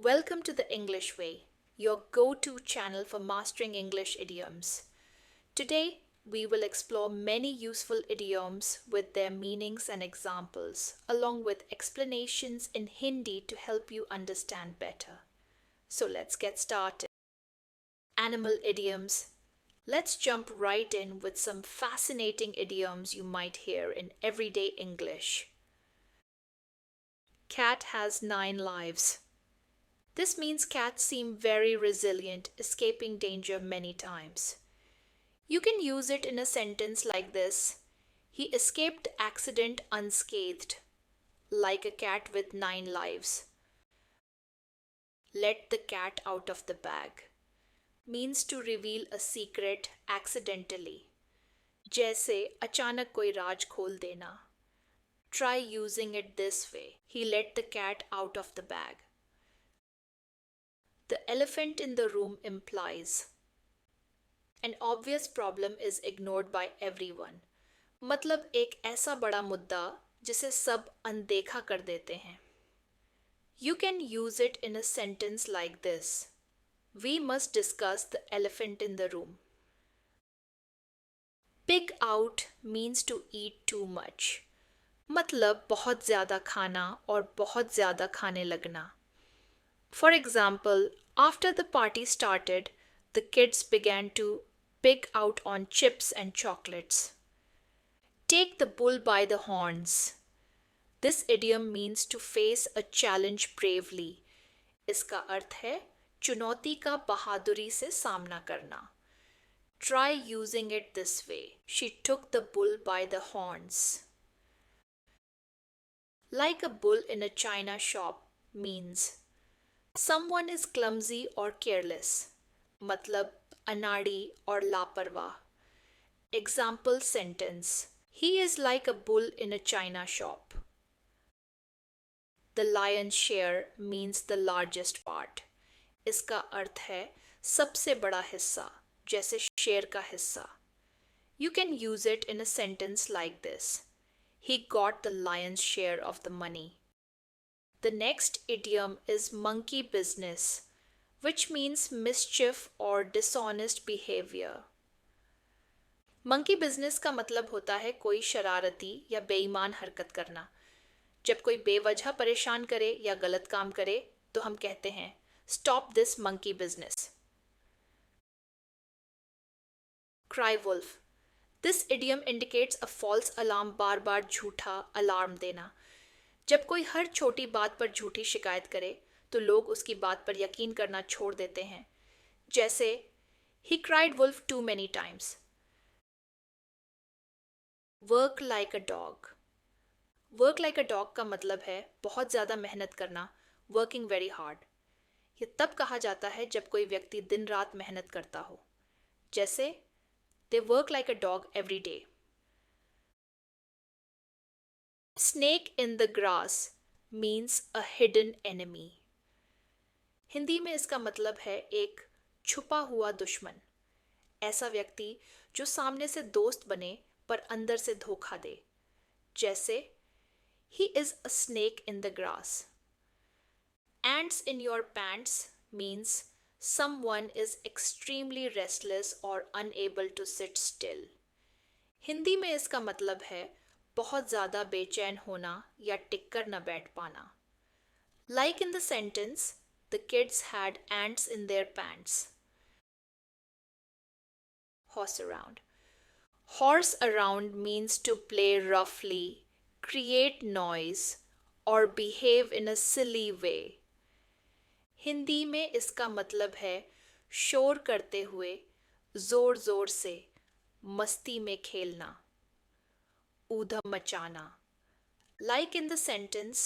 Welcome to the English Way, your go-to channel for mastering English idioms. Today, we will explore many useful idioms with their meanings and examples, along with explanations in Hindi to help you understand better. So let's get started. Animal idioms. Let's jump right in with some fascinating idioms you might hear in everyday English. Cat has 9 lives. This means cats seem very resilient, escaping danger many times. You can use it in a sentence like this: He escaped accident unscathed, like a cat with 9 lives. Let the cat out of the bag means to reveal a secret accidentally. जैसे अचानक कोई राज खोल देना. Try using it this way: He let the cat out of the bag. The elephant in the room implies an obvious problem is ignored by everyone. मतलब एक ऐसा बड़ा मुद्दा जिसे सब अनदेखा कर देते हैं. You can use it in a sentence like this: We must discuss the elephant in the room. Pig out means to eat too much. मतलब बहुत ज़्यादा खाना और बहुत ज़्यादा खाने लगना. For example, after the party started, the kids began to pig out on chips and chocolates. Take the bull by the horns. This idiom means to face a challenge bravely. इसका अर्थ है चुनौती का बहादुरी से सामना करना. Try using it this way: She took the bull by the horns. Like a bull in a china shop means someone is clumsy or careless. मतलब अनाड़ी और लापरवाह. Example sentence: He is like a bull in a china shop. The lion's share means the largest part. इसका अर्थ है सबसे बड़ा हिस्सा, जैसे शेर का हिस्सा. You can use it in a sentence like this: He got the lion's share of the money. The next idiom is monkey business, which means mischief or dishonest behavior. Monkey business का मतलब होता है कोई शरारती या बेईमान हरकत करना. जब कोई बेवजह परेशान करे या गलत काम करे तो हम कहते हैं Stop this monkey business. Cry wolf. This idiom indicates a false alarm. बार बार झूठा अलार्म देना. जब कोई हर छोटी बात पर झूठी शिकायत करे तो लोग उसकी बात पर यकीन करना छोड़ देते हैं. जैसे He cried wolf too many times. Work like a dog. Work like a dog का मतलब है बहुत ज़्यादा मेहनत करना, working very hard. ये तब कहा जाता है जब कोई व्यक्ति दिन रात मेहनत करता हो. जैसे They work like a dog every day. Snake in the grass means a hidden enemy. Hindi में इसका मतलब है एक छुपा हुआ दुश्मन. ऐसा व्यक्ति जो सामने से दोस्त बने पर अंदर से धोखा दे. जैसे He is a snake in the grass. Ants in your pants means someone is extremely restless or unable to sit still. Hindi में इसका मतलब है बहुत ज़्यादा बेचैन होना या टिककर न बैठ पाना. Like in the sentence, the kids had ants in their pants. Horse around. Horse around means to play roughly, create noise, or behave in a silly way. Hindi में इसका मतलब है शोर करते हुए, जोर जोर से, मस्ती में खेलना, ऊधम मचाना. Like in the sentence,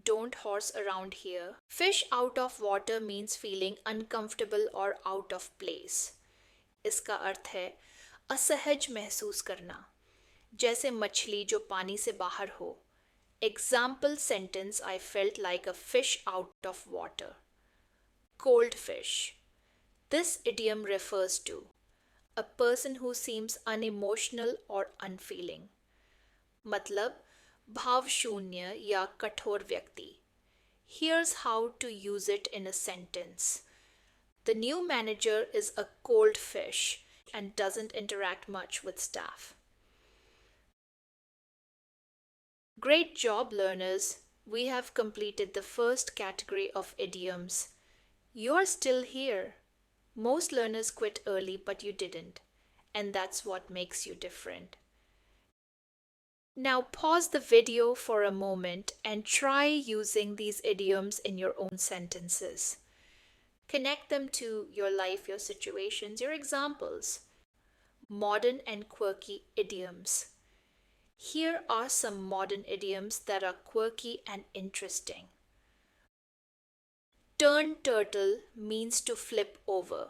Don't horse around here. Fish out of water means feeling uncomfortable or out of place. इसका अर्थ है असहज महसूस करना, जैसे मछली जो पानी से बाहर हो. Example sentence: I felt like a fish out of water. Cold fish. This idiom refers to a person who seems unemotional or unfeeling. मतलब भाव शून्य या कठोर व्यक्ति. Here's how to use it in a sentence. The new manager is a cold fish and doesn't interact much with staff. Great job, learners! We have completed the first category of idioms. You're still here. Most learners quit early, but you didn't. And that's what makes you different. Now pause the video for a moment and try using these idioms in your own sentences. Connect them to your life, your situations, your examples. Modern and quirky idioms. Here are some modern idioms that are quirky and interesting. Turn turtle means to flip over.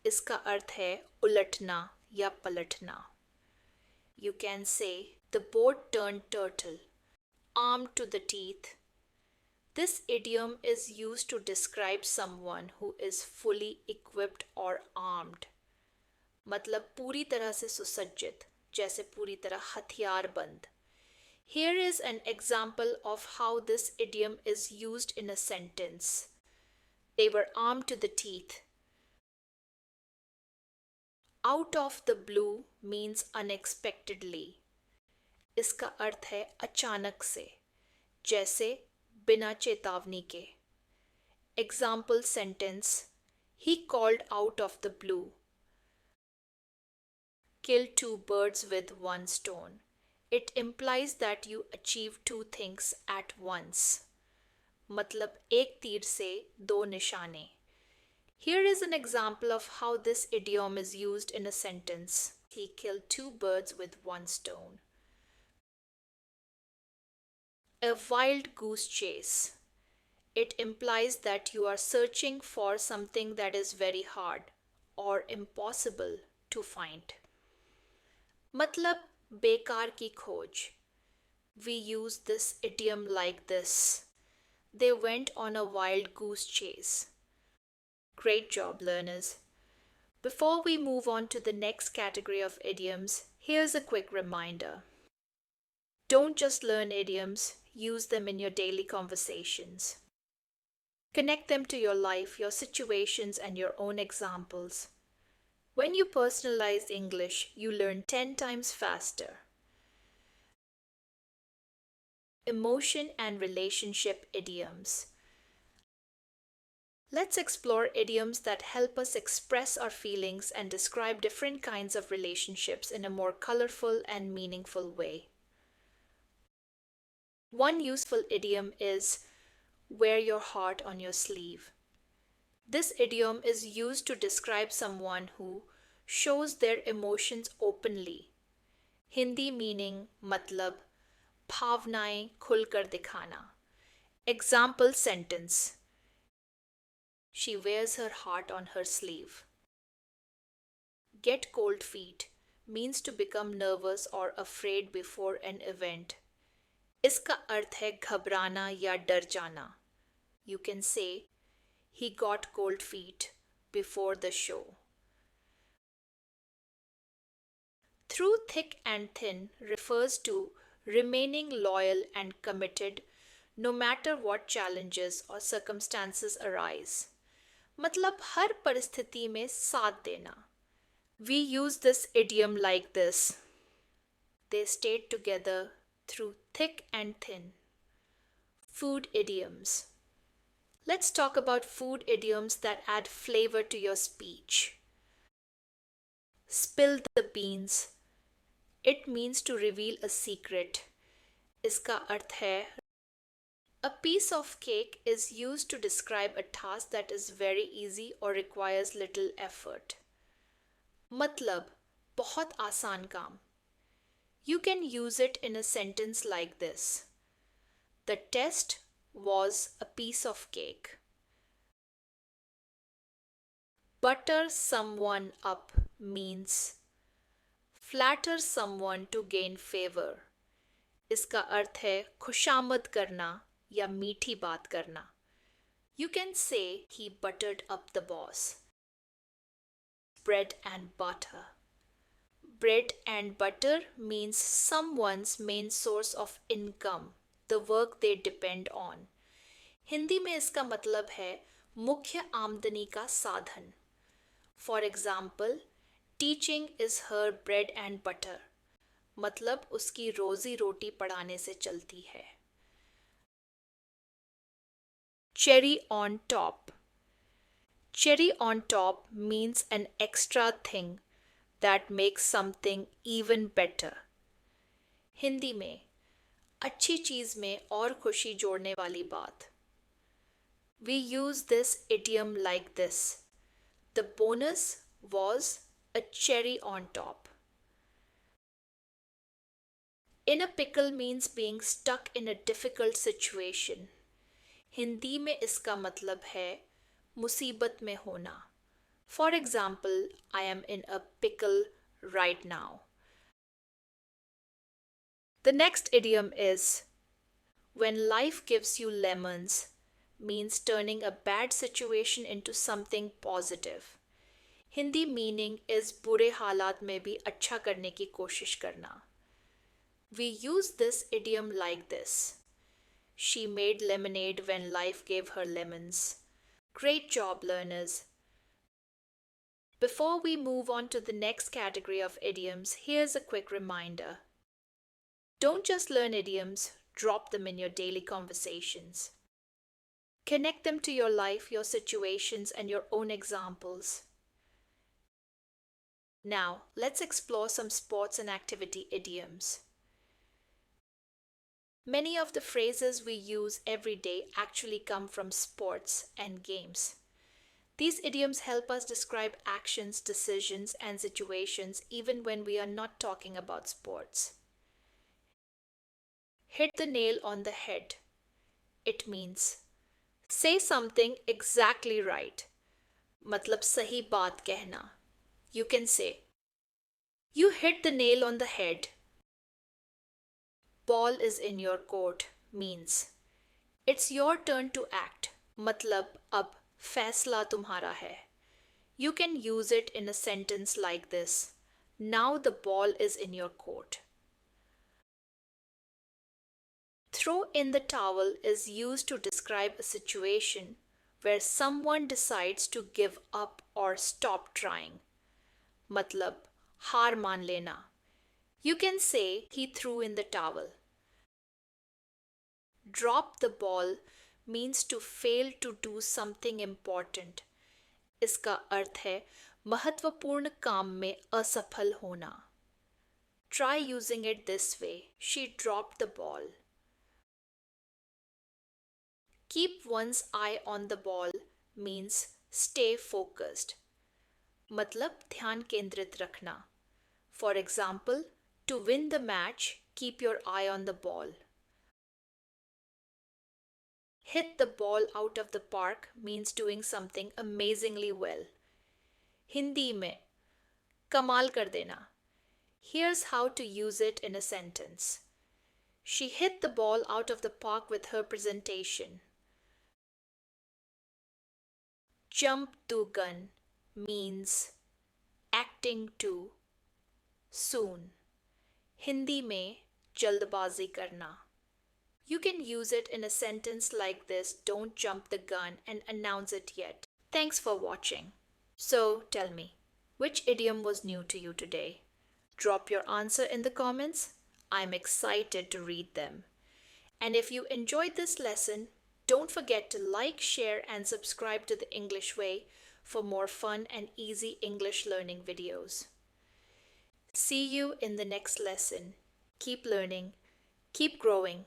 इसका अर्थ है उलटना या पलटना. You can say the boat turned turtle, armed to the teeth. This idiom is used to describe someone who is fully equipped or armed. मतलब पूरी तरह से सुसज्जित, जैसे पूरी तरह हथियारबंद. Here is an example of how this idiom is used in a sentence. They were armed to the teeth. Out of the blue means unexpectedly. इसका अर्थ है अचानक से, जैसे बिना चेतावनी के. Example sentence: He called out of the blue. Kill two birds with one stone. It implies that you achieve two things at once. मतलब एक तीर से दो निशाने. Here is an example of how this idiom is used in a sentence. He killed two birds with one stone. A wild goose chase. It implies that you are searching for something that is very hard or impossible to find. मतलब बेकार की खोज. We use this idiom like this. They went on a wild goose chase. Great job, learners. Before we move on to the next category of idioms, here's a quick reminder. Don't just learn idioms, use them in your daily conversations. Connect them to your life, your situations, and your own examples. When you personalize English, you learn 10 times faster. Emotion and relationship idioms. Let's explore idioms that help us express our feelings and describe different kinds of relationships in a more colorful and meaningful way. One useful idiom is wear your heart on your sleeve. This idiom is used to describe someone who shows their emotions openly. Hindi meaning मतलब भावनाएं खुलकर दिखाना. Example sentence: She wears her heart on her sleeve. Get cold feet means to become nervous or afraid before an event. इसका अर्थ है घबराना या डर जाना. You can say, he got cold feet before the show. Through thick and thin refers to remaining loyal and committed no matter what challenges or circumstances arise. मतलब हर परिस्थिति में साथ देना. We use this idiom like this. They stayed together through thick and thin. Food idioms. Let's talk about food idioms that add flavor to your speech. Spill the beans. It means to reveal a secret. इसका अर्थ है a piece of cake is used to describe a task that is very easy or requires little effort. मतलब बहुत आसान काम. You can use it in a sentence like this. The test was a piece of cake. Butter someone up means flatter someone to gain favor. इसका अर्थ है खुशामद करना या मीठी बात करना. You can say he buttered up the boss. Bread and butter. Bread and butter means someone's main source of income, the work they depend on. Hindi में इसका मतलब है मुख्य आमदनी का साधन। For example, teaching is her bread and butter, मतलब उसकी रोजी रोटी पढ़ाने से चलती है। Cherry on top. Cherry on top means an extra thing that makes something even better. Hindi में अच्छी चीज में और खुशी जोड़ने वाली बात। We use this idiom like this: The bonus was a cherry on top. In a pickle means being stuck in a difficult situation. Hindi में इसका मतलब है मुसीबत में होना। For example, I am in a pickle right now. The next idiom is when life gives you lemons, means turning a bad situation into something positive. Hindi meaning is बुरे हालात में भी अच्छा करने की कोशिश करना। We use this idiom like this: She made lemonade when life gave her lemons. Great job, learners. Before we move on to the next category of idioms, here's a quick reminder. Don't just learn idioms, drop them in your daily conversations. Connect them to your life, your situations, and your own examples. Now, let's explore some sports and activity idioms. Many of the phrases we use every day actually come from sports and games. These idioms help us describe actions, decisions, and situations even when we are not talking about sports. Hit the nail on the head. It means say something exactly right. मतलब सही बात कहना. You can say, You hit the nail on the head. Ball is in your court means it's your turn to act. मतलब अब फैसला तुम्हारा है. You can use it in a sentence like this: Now the ball is in your court. Throw in the towel is used to describe a situation where someone decides to give up or stop trying. मतलब हार मान लेना. You can say he threw in the towel. Drop the ball means to fail to do something important. इसका अर्थ है महत्वपूर्ण काम में असफल होना. Try using it this way: She dropped the ball. Keep one's eye on the ball means stay focused. मतलब ध्यान केंद्रित रखना. For example, to win the match, keep your eye on the ball. Hit the ball out of the park means doing something amazingly well. Hindi में कमाल कर देना. Here's how to use it in a sentence. She hit the ball out of the park with her presentation. Jump to gun means acting to soon. Hindi में जल्दबाजी करना. You can use it in a sentence like this: Don't jump the gun and announce it yet. Thanks for watching. So tell me, which idiom was new to you today? Drop your answer in the comments. I'm excited to read them. And if you enjoyed this lesson, don't forget to like, share, and subscribe to The English Way for more fun and easy English learning videos. See you in the next lesson. Keep learning, keep growing.